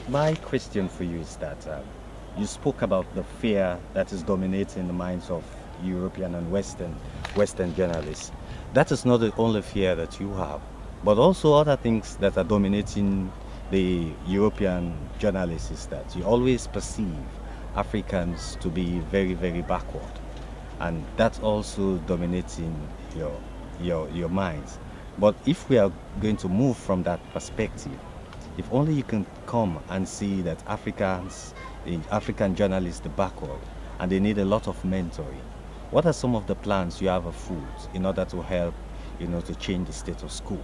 My question for you is that you spoke about the fear that is dominating the minds of European and Western journalists. That is not the only fear that you have, but also other things that are dominating the European journalists is that you always perceive Africans to be very, very backward, and that's also dominating your minds. But if we are going to move from that perspective, if only you can come and see that the African journalists, the backward, and they need a lot of mentoring. What are some of the plans you have afoot in order to help, to change the status quo,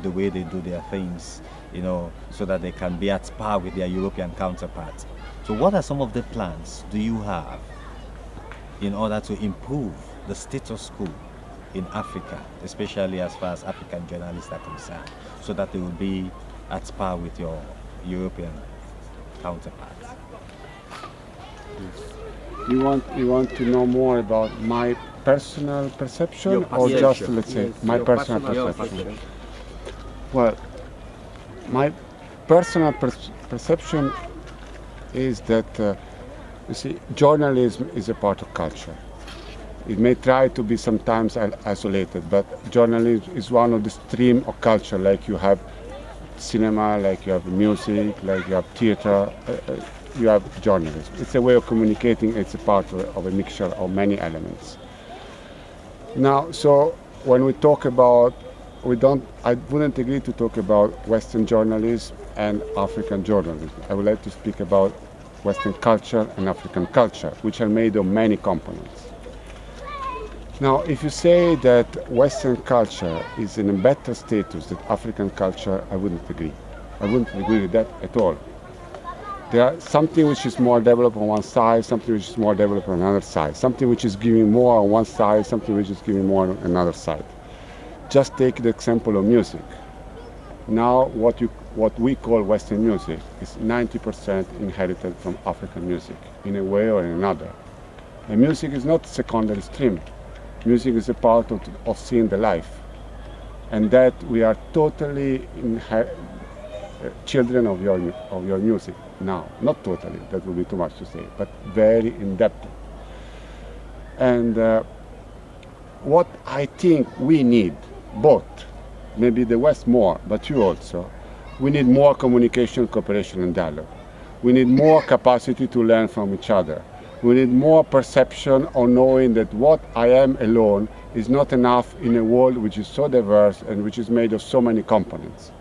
the way they do their things, so that they can be at par with their European counterparts? So what are some of the plans do you have in order to improve the status quo in Africa, especially as far as African journalists are concerned, so that they will be at par with your European counterparts? You want to know more about my personal perception, Your or perception. just, let's say, Yes, my your personal personal perception? Well, my personal perception is that you see, journalism is a part of culture. It may try to be sometimes isolated, but journalism is one of the stream of culture, like you have cinema, like you have music, like you have theater, you have journalism. It's a way of communicating, it's a part of a mixture of many elements. Now, so when we talk about, I wouldn't agree to talk about Western journalism and African journalism. I would like to speak about Western culture and African culture, which are made of many components. Now, if you say that Western culture is in a better status than African culture, I wouldn't agree. I wouldn't agree with that at all. There are something which is more developed on one side, something which is more developed on another side, something which is giving more on one side, something which is giving more on another side. Just take the example of music. Now, what we call Western music is 90% inherited from African music, in a way or in another. And music is not secondary stream. Music is a part of seeing the life. And that we are totally children of your music now. Not totally, that would be too much to say, but very in depth. And what I think we need, both, maybe the West more, but you also, we need more communication, cooperation, and dialogue. We need more capacity to learn from each other. We need more perception of knowing that what I am alone is not enough in a world which is so diverse and which is made of so many components.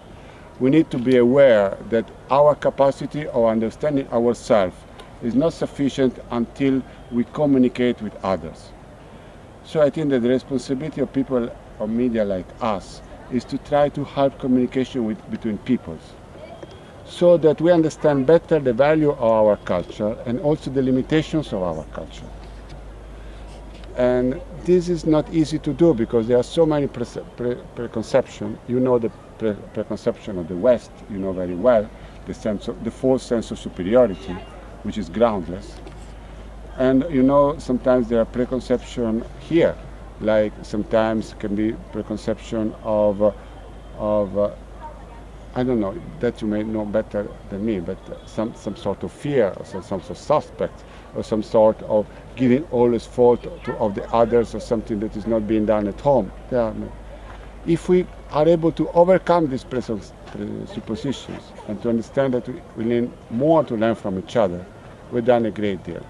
We need to be aware that our capacity of understanding ourselves is not sufficient until we communicate with others. So I think that the responsibility of people of media like us is to try to help communication between peoples, so that we understand better the value of our culture and also the limitations of our culture. And this is not easy to do because there are so many preconceptions. You know the preconception of the West, you know very well, the false sense of superiority, which is groundless. And you know, sometimes there are preconceptions here, like sometimes can be preconception of I don't know, that you may know better than me, but some sort of fear, or some sort of suspect, or some sort of giving always fault of the others, or something that is not being done at home. If we are able to overcome these suppositions and to understand that we need more to learn from each other, we've done a great deal.